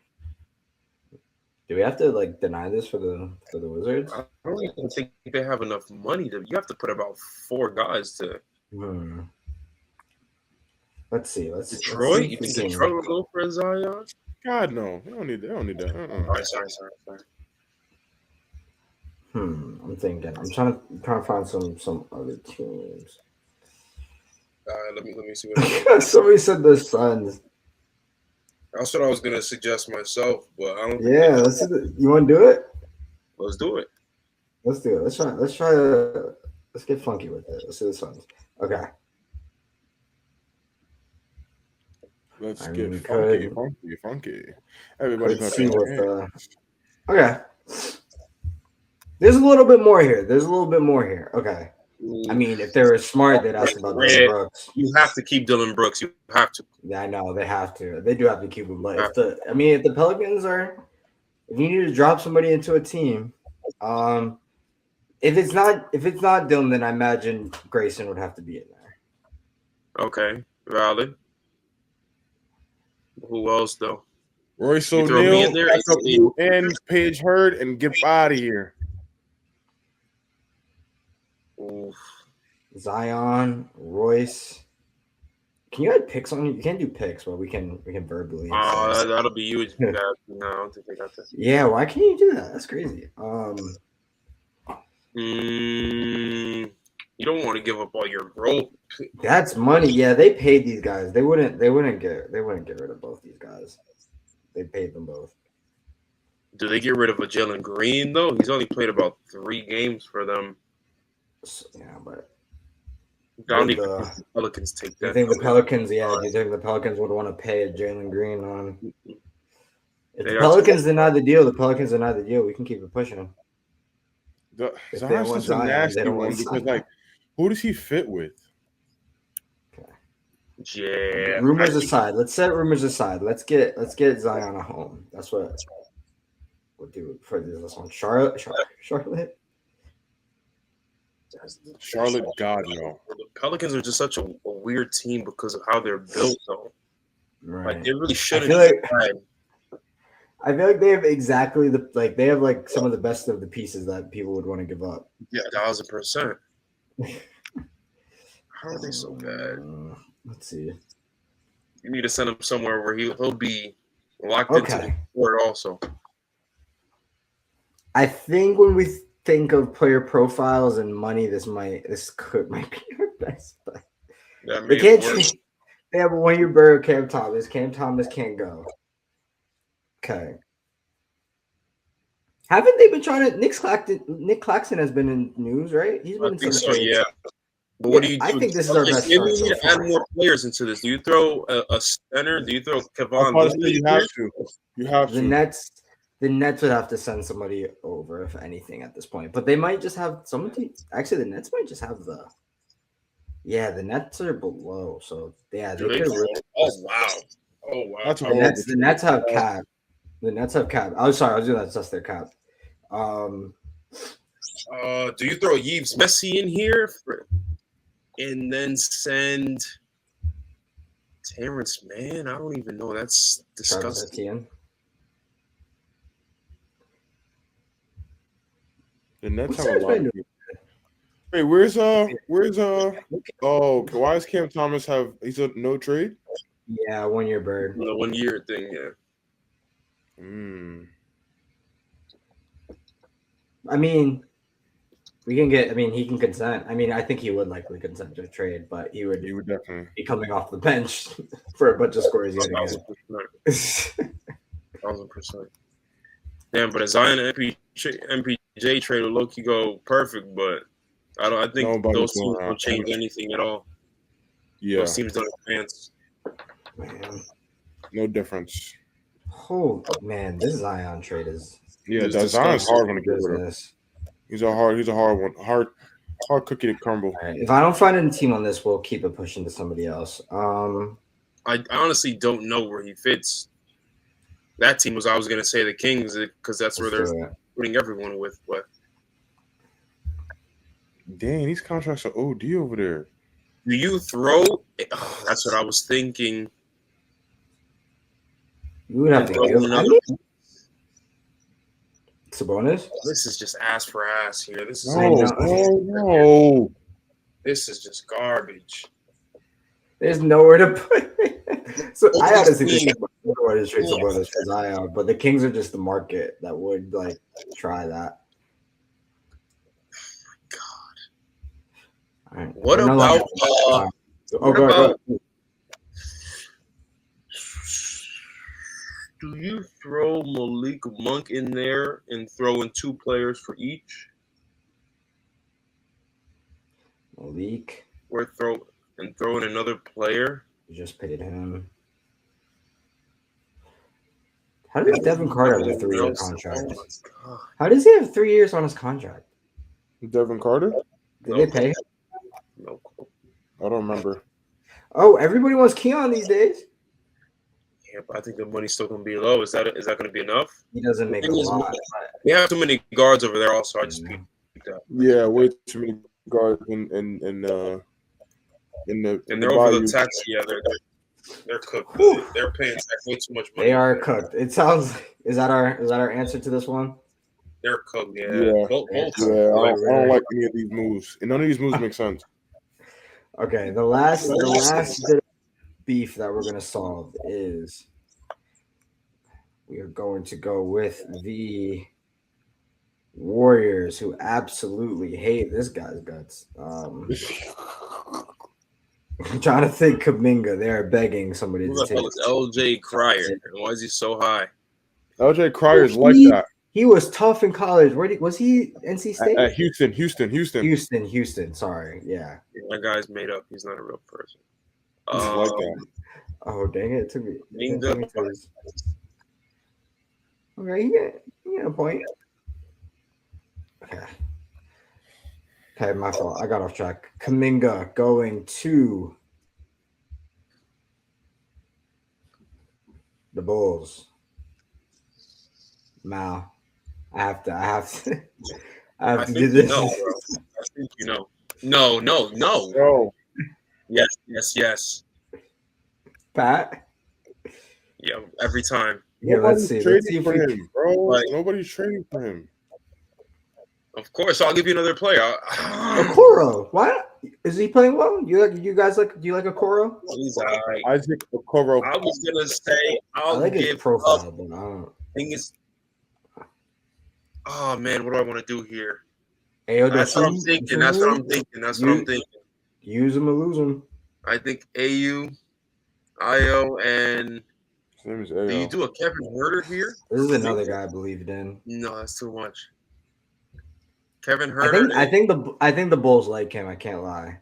Do we have to like deny this for the Wizards? I don't even think they have enough money to. You have to put about 4 guys to. Let's see. Detroit. You think Detroit will go for a Zion? God no, they don't need that. All right, sorry. I'm thinking. I'm trying to find some other teams. Let me see what. Somebody said the Suns. That's what I was gonna suggest myself, but I don't. Yeah, let's do it. You want to do it? Let's do it. Let's do it. Let's try. Let's get funky with it. Let's do the Suns. Okay. Let's get funky. Everybody, let's see what okay. There's a little bit more here. Okay. I mean, if they were smart, they'd ask about Dylan Brooks. You have to keep Dylan Brooks. You have to. Yeah, I know they have to. They do have to keep him. But if the Pelicans if you need to drop somebody into a team, if it's not Dylan, then I imagine Grayson would have to be in there. Okay, valid. Who else though? Royce O'Neal, and Paige Hurd, and get out of here. Oof. Zion, Royce. Can you add picks on? You can't do picks, but we can verbally. That'll be huge. No, I don't think they got that. Yeah, why can't you do that? That's crazy. You don't want to give up all your growth. That's money. Yeah, they paid these guys. They wouldn't get rid of both these guys. They paid them both. Do they get rid of a Jalen Green though? He's only played about 3 games for them. Yeah, but I don't even think the Pelicans take that. Do you think the Pelicans? Yeah, do you think the Pelicans would want to pay a Jalen Green on? If the Pelicans deny the deal, we can keep it pushing them. Zion's such a nasty one because, like, who does he fit with? Okay. Yeah. Rumors aside, let's set rumors aside. Let's get Zion a home. That's what we'll do for this one. Charlotte. God no. The Pelicans are just such a weird team because of how they're built, though. Right. Like they really shouldn't. I feel like they have exactly they have like some of the best of the pieces that people would want to give up. Yeah, 1,000%. How are they so bad? Let's see. You need to send him somewhere where he'll be locked into the court also. I think when we think of player profiles and money, this might be our best bet. They can't. They have a 1-year burger. Cam Thomas. Cam Thomas can't go. Okay. Haven't they been trying to? Nick Claxton has been in news, right? He's been in some trades. Yeah. But what do you do? I think this is our best. You need to add more players into this. Do you throw a center? Do you throw Kevon? You have to. The Nets would have to send somebody over, if anything, at this point. But they might just have somebody. Actually, the Nets might just have the. Yeah, the Nets are below, so yeah, they could really. Oh wow! The Nets have cap. The Nets have cap. Oh, sorry, I was doing that. That's their cap. Do you throw Yves Messi in here and then send Terrence Mann? I don't even know. That's disgusting. The Nets have a lot of people. Wait, why does Cam Thomas he's a no trade? Yeah, 1-year bird. The 1 year thing, yeah. I mean, he can consent. I mean, I think he would likely consent to a trade, but he would definitely be coming off the bench for a bunch of scores yet again. 1,000%. Damn, but a Zion MPJ trade will low-key go perfect, but I think Nobody's those teams going don't out. change anything at all. Yeah, Those teams don't advance. Man. no difference. Oh man, this Zion trade is Yeah, It's that Zion's disgusting. hard when to get rid of. business. He's a hard one. Hard cookie to crumble. All right. If I don't find a team on this, we'll keep it pushing to somebody else. I honestly don't know where he fits. That team I was going to say the Kings because that's where let's they're do it. putting everyone with. But Dang, these contracts are OD over there. do you throw? Oh, that's what I was thinking. You would have to Throw give. I another- mean, Sabonis. This is just ass for ass here. This is No. This is just garbage. There's nowhere to put it. So I honestly think nowhere to trade Sabonis for Zion, but the Kings are just the market that would like try that. All right. What We're no about? longer- what go about- ahead. Do you throw Malik Monk in there and throw in 2 players for each, Malik, or throw in another player? you just paid him. How does Devin Carter have a 3-year contract? Oh my God. How does he have 3 years on his contract? Devin Carter? Did they pay him? No clue. I don't remember. Oh, everybody wants Keon these days. Yeah, but I think the money's still going to be low. Is that going to be enough? He doesn't make a Thing is, lot. They have too many guards over there. Also, I just picked that. Yeah, way too many guards in the And the they're over Bayou. the tax. Yeah, they're cooked. They're paying tax way too much money. They are cooked. It sounds. Is that our answer to this one? They're cooked. Yeah. Yeah. Both Yeah, I don't like any of these moves, and none of these moves make sense. Okay, the last bit of beef that we're gonna solve is we are going to go with the Warriors, who absolutely hate this guy's guts. I'm trying to think Kuminga. They're begging somebody Who to the take. hell is LJ Cryer? And why is he so high? LJ Cryer's like that He was tough in college. Was he NC State? at Houston. Houston. Sorry, yeah. That guy's made up. He's not a real person. He's like that. Oh dang it! It took me. Kuminga. Okay, you get a point. Okay, my fault. I got off track. Kuminga going to the Bulls. Mal, I have to I do think this. you know, bro. I think you know. No. Bro, Yes. Pat. Yeah, every time. Yeah, let's see. Let's see trading if for we. him, bro. Like- Nobody's trading for him. Of course, I'll give you another player. Okoro. What is he playing well? Do you guys like? Do you like Okoro? He's all right. Isaac Okoro. I was gonna say I I'll like his give profile, up. but I don't. Thing is, oh man, what do I want to do here? Ayo, That's what I'm thinking. That's what I'm thinking. Use him or lose him. I think AU, IO, and His name is do you Ayo. do a Kevin Herter here? This is another guy I believed in. No, that's too much. Kevin Herter. I think the Bulls like him. I can't lie,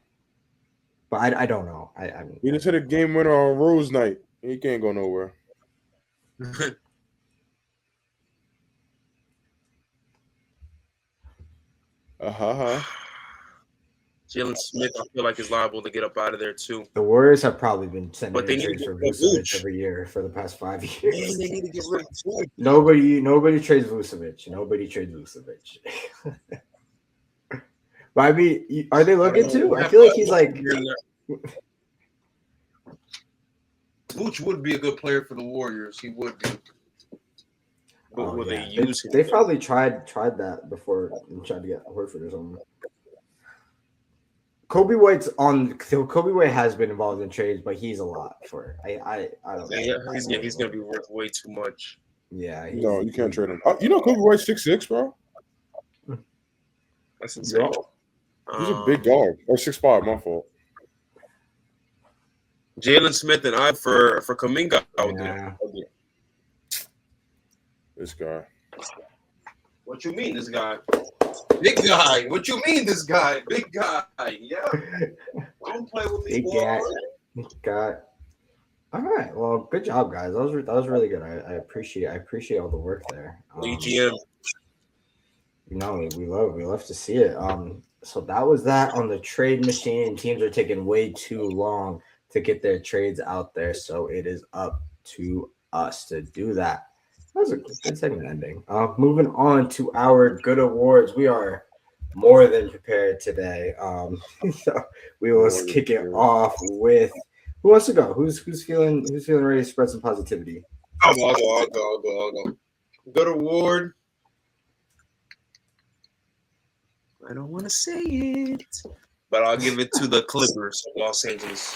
but I don't know. I mean, He just hit a game winner on Rose night. He can't go nowhere. Jalen Smith, I feel like is liable to get up out of there too. the Warriors have probably been sending But they in need trades to for get Vucevic Vooch. every year for the past 5 Man, years. they need to get rid of Vooch. Nobody trades Vucevic. But I mean, are they looking to? I feel like he's like. Vooch would be a good player for the Warriors. He would be. But will they use him? They probably tried that before and tried to get Horford or something. Kobe White has been involved in trades, but he's a lot for I don't know. Yeah, he's gonna be worth way too much. Yeah, No, you can't trade him. You know Kobe White's 6'6", bro. That's insane. He's a big dog. Or 6'5", my fault. Jalen Smith and I for Kuminga. Yeah. This guy. What you mean, this guy? Big guy. What you mean, this guy? Big guy. Yeah. Don't play with me, Big boy. guy. Got. All right. Well, good job, guys. That was really good. I appreciate all the work there. AGM. No, we love to see it. So that was that on the trade machine. Teams are taking way too long to get their trades out there, so it is up to us to do that. That was a good segment ending. Moving on to our good awards. We are more than prepared today. So we will kick it off with who wants to go? Who's feeling ready to spread some positivity? I'll go. Good award. I don't want to say it, but I'll give it to the Clippers of Los Angeles.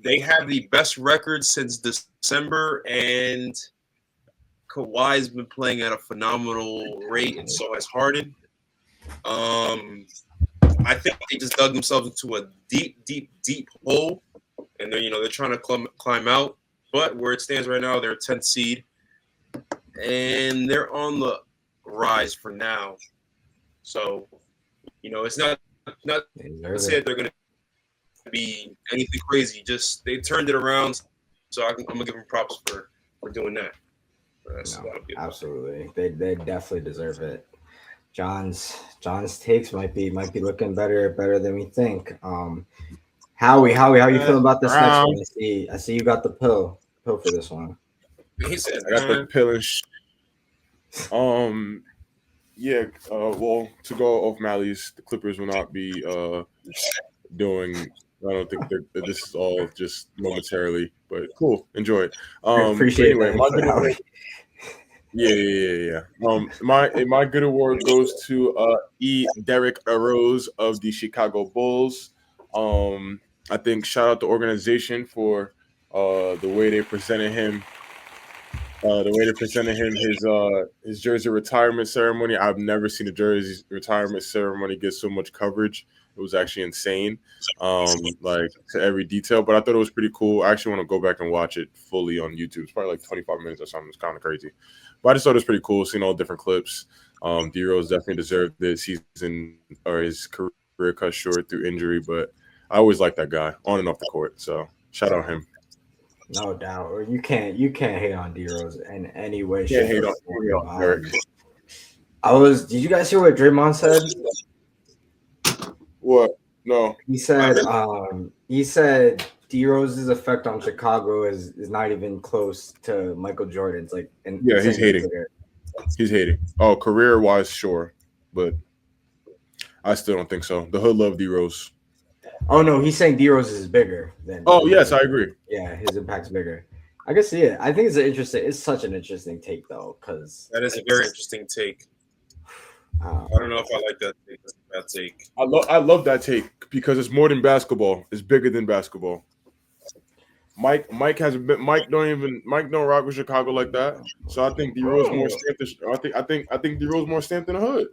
They have the best record since December, and Kawhi's been playing at a phenomenal rate, and so has Harden. I think they just dug themselves into a deep hole, and they're trying to climb out. But where it stands right now, they're a 10th seed, and they're on the rise for now. So, it's not to say that they're going to be anything crazy. Just they turned it around, so I'm gonna give them props for doing that. Absolutely, they definitely deserve it. John's takes might be looking better than we think. Howie, how you feeling about this next one? I see you got the pill for this one. He said, I got the pill. Yeah. Well, to go off Mally's, the Clippers will not be doing. I don't think this is all just momentarily, but cool. Enjoy it. Appreciate anyway, that. Yeah. My good award goes to Derrick Rose of the Chicago Bulls. I think shout out the organization for the way they presented him. His jersey retirement ceremony. I've never seen a jersey retirement ceremony get so much coverage. It was actually insane, like to every detail. But I thought it was pretty cool. I actually want to go back and watch it fully on YouTube. It's probably like 25 minutes or something. It's kind of crazy. But I just thought it was pretty cool seeing all the different clips. D Rose definitely deserved this season or his career cut short through injury, but I always liked that guy on and off the court. So shout out him. No doubt. Or you can't hate on D Rose in any way. Can't hate on Derrick. Did you guys hear what Draymond said? What? No. He said D Rose's effect on Chicago is not even close to Michael Jordan's. He's hating. He's hating. Oh, career wise, sure, but I still don't think so. The hood love D Rose. Oh no, he's saying D Rose is bigger than. Oh yes, I agree. Yeah, his impact's bigger. I can see it. I think it's such an interesting take though, because that is a very interesting take. I don't know if I like that take. That's a bad take. I love that take because it's more than basketball. It's bigger than basketball. Mike don't rock with Chicago like that. So I think D Rose more stamped. I think D Rose more stamped in the hood.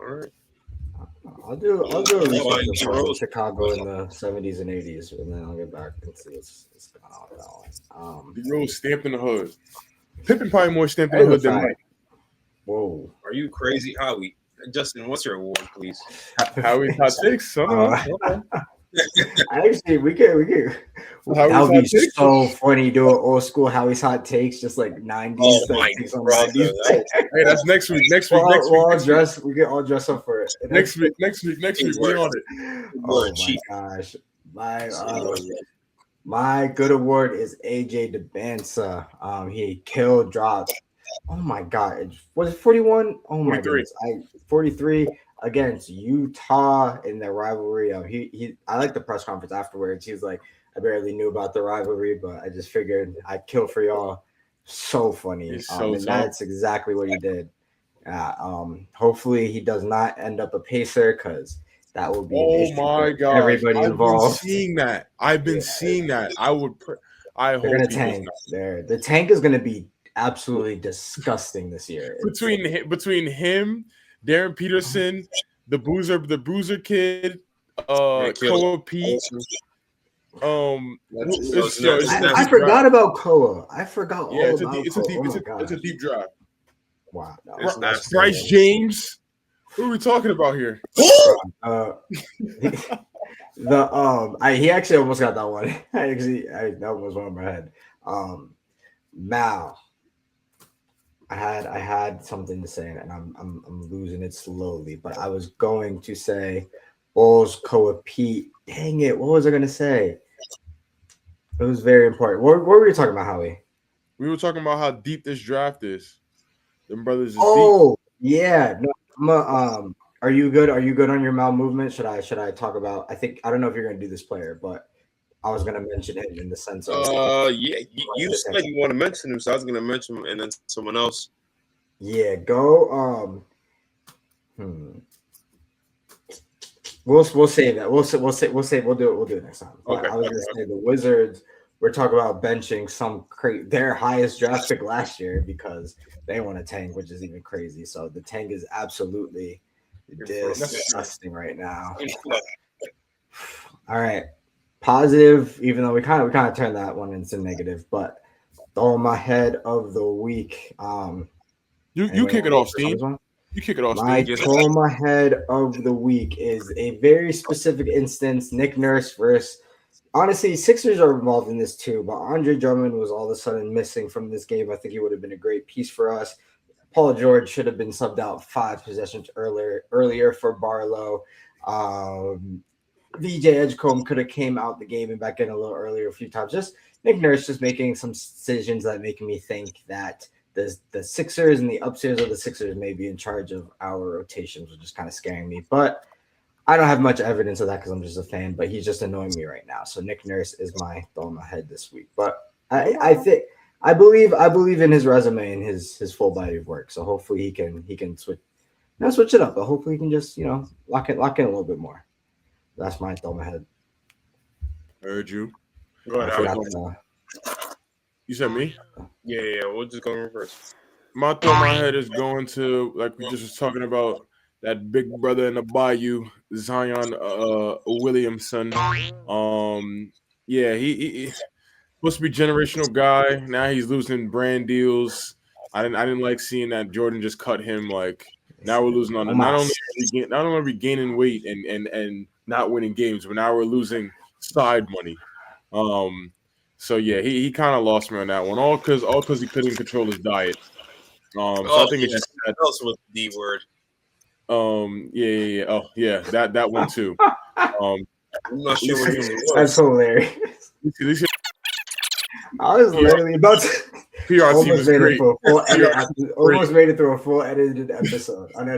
All right. I'll do a research for Chicago in the 70s and 80s, and then I'll get back and see what's going on with that one. D Rose stamped in the hood. Pippen probably more stamped in the hood than Mike. Whoa. Are you crazy, Howie? Justin, what's your award, please? Howie's hot takes. Actually, we can. That would be so funny. Do an old school Howie's hot takes, just like 90s. Oh my god! Hey, that's next week. We get all dress up for it. Next week. We're on it. Oh my gosh! My good award is AJ DeBansa. He killed dropped. Oh my god! Was it 41? Oh my goodness! 43 against Utah in their rivalry. I like the press conference afterwards. He's like, I barely knew about the rivalry, but I just figured I'd kill for y'all. So funny. And that's exactly what he did. Hopefully he does not end up a pacer because that will be an issue my god! Everybody involved. I've been seeing that. I hope they're gonna tank. The tank is gonna be absolutely disgusting this year. Between him, Darren Peterson, the Bruiser kid, Koa Pete, I forgot about Koa. I forgot all about it's Koa. it's a deep drive. Wow. No, It's nasty. Bryce James. Who are we talking about here? He actually almost got that one. That was one in my head. Mal. I had something to say and I'm losing it slowly, but I was going to say Bulls Koa Pete. Dang it, what was I gonna say? It was very important. What were you talking about, Howie? We were talking about how deep this draft is. Them brothers is deep. Yeah. No, are you good? Are you good on your Mal movement? Should I talk about I don't know if you're gonna do this player, but I was gonna mention him in the sense of yeah, you said you want to mention him, so I was gonna mention him and then someone else. Yeah, go We'll save that. We'll do it next time. But I was gonna say the Wizards. We're talking about benching their highest draft pick last year because they want a tank, which is even crazy. So the tank is absolutely disgusting right now. All right, positive. Even though we kind of turned that one into negative, but on my head of the week. You kick it off, Steve. You kick it off, My Toma head of the week is a very specific instance. Nick Nurse versus, honestly, Sixers are involved in this too, but Andre Drummond was all of a sudden missing from this game. I think he would have been a great piece for us. Paul George should have been subbed out 5 possessions earlier for Barlow. VJ Edgecombe could have came out the game and back in a little earlier a few times. Just Nick Nurse just making some decisions that make me think that the Sixers and the upstairs of the Sixers may be in charge of our rotations, which is kind of scaring me. But I don't have much evidence of that because I'm just a fan. But he's just annoying me right now. So Nick Nurse is my throw in my head this week. But I believe in his resume and his full body of work. So hopefully he can switch it up. But hopefully he can just lock in a little bit more. That's my throw in my head. Heard you. Go ahead. You said me? Yeah. We'll just go reverse. My thought in my head is going to, like we just was talking about, that big brother in the bayou, Zion Williamson. Yeah, he supposed to be generational guy. Now he's losing brand deals. I didn't like seeing that Jordan just cut him. Like now we're losing on not only are we gaining weight and not winning games, but now we're losing side money. So yeah, he kind of lost me on that one. All because he couldn't control his diet. So I think it's just that else was the D word. Yeah. Oh yeah, that one too. I'm not sure what it was. That's hilarious. I was literally about to PR team is great. Almost made it through a full unedited episode. We're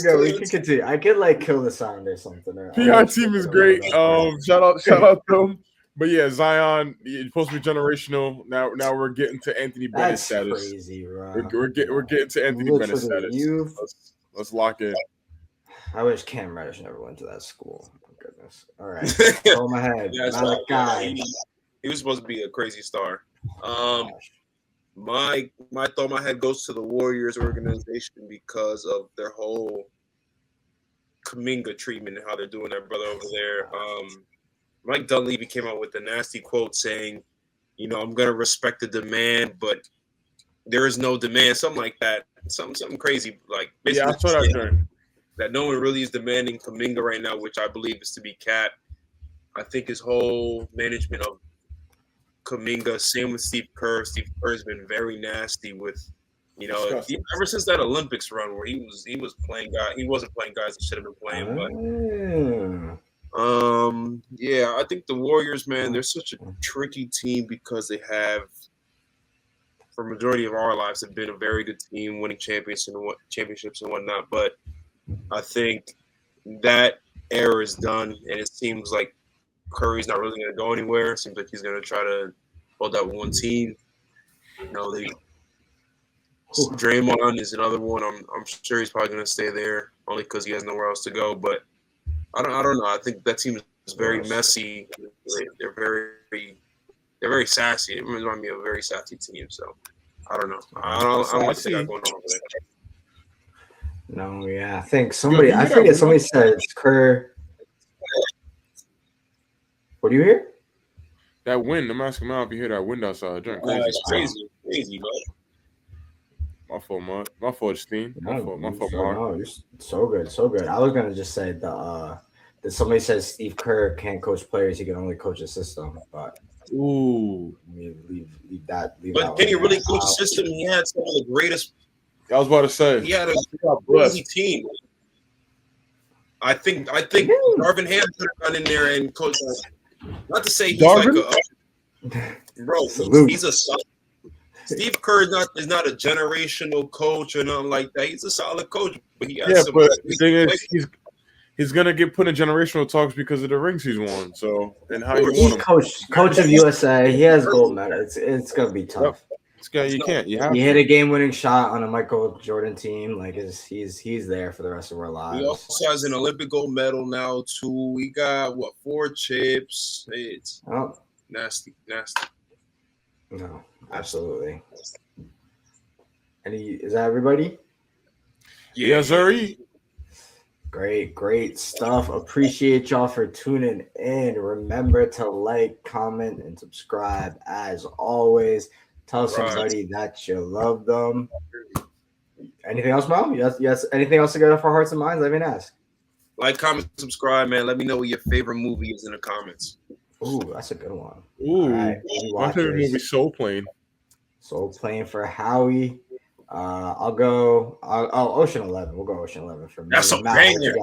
good. We can continue. I could kill the sound or something. PR team is great. Shout out to them. But yeah, Zion, he's supposed to be generational. Now we're getting to Anthony Bennett status. That's crazy, bro. We're getting to Anthony Bennett status. Let's lock in. I wish Cam Reddish never went to that school. Oh, goodness. All right. Hold my head. Guy. He was supposed to be a crazy star. My thought my head goes to the Warriors organization because of their whole Kuminga treatment and how they're doing their brother over there. Mike Dunleavy came out with a nasty quote saying, I'm going to respect the demand, but there is no demand. Something like that. Something crazy. Like basically, I saw that during. That no one really is demanding Kuminga right now, which I believe is to be Cat. I think his whole management of Kuminga, same with Steve Kerr. Steve Kerr's been very nasty with, ever since that Olympics run where he was playing guys. He wasn't playing guys he should have been playing, but yeah, I think the Warriors, man, they're such a tricky team because they have, for majority of our lives, have been a very good team, winning championships and whatnot. But I think that era is done, and it seems like Curry's not really going to go anywhere. It seems like he's going to try to hold that one team. Draymond is another one. I'm sure he's probably going to stay there only because he has nowhere else to go. But I don't know. I think that team is very messy. They're very sassy. It reminds me of a very sassy team. So I don't know. I don't know what they got going on over there. No, yeah. I think somebody. you I hear that forget. Somebody window? said it's Kerr. What do you hear? That wind. I'm asking Mal if you hear that wind outside. Drink Nah, crazy. it's crazy, bro. My fault, Mark. My fault, Steen. My No, fault. My you fault, so Mark. no. You're so good, so good. I was gonna just say that somebody says Steve Kerr can't coach players; he can only coach a system. But Ooh. leave that But one can he there. really coach a system? He had some of the greatest. I was about to say. He had a got crazy blessed. team. I think Yeah. Darvin Ham could have gone in there and coached. Not to say he's Darvin? bro. Salute. He's a solid. Steve Kerr is not a generational coach or nothing like that. He's a solid coach, but he has Yeah, some. but the thing is, he's gonna get put in generational talks because of the rings he's won. So and how you He's want him. coach of USA. He has gold medal. It's gonna be tough. Yep. You can't. You have He to. hit a game-winning shot on a Michael Jordan team. Like he's there for the rest of our He lives. also has an Olympic gold medal now too. We got 4 chips. It's Oh nasty. no, absolutely. Is that everybody? Yeah, Zuri. Great stuff. Appreciate y'all for tuning in. Remember to like, comment, and subscribe as always. Tell somebody that you love them. Anything else, Mo? Yes. Anything else to get off our hearts and minds? Let me ask. Like, comment, subscribe, man. Let me know what your favorite movie is in the comments. Ooh, that's a good one. Ooh, all right, my favorite movie, Soul Plane. Soul Plane for Howie. I'll go. Ocean 11. We'll go Ocean 11 for me. That's a Matt, banger.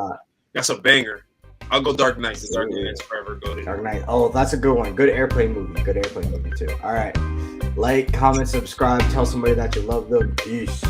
That's a banger. I'll go Dark Knight. The Dark Knight's forever go to Dark Knight. Oh, that's a good one. Good airplane movie too. All right. Like, comment, subscribe. Tell somebody that you love them. Peace.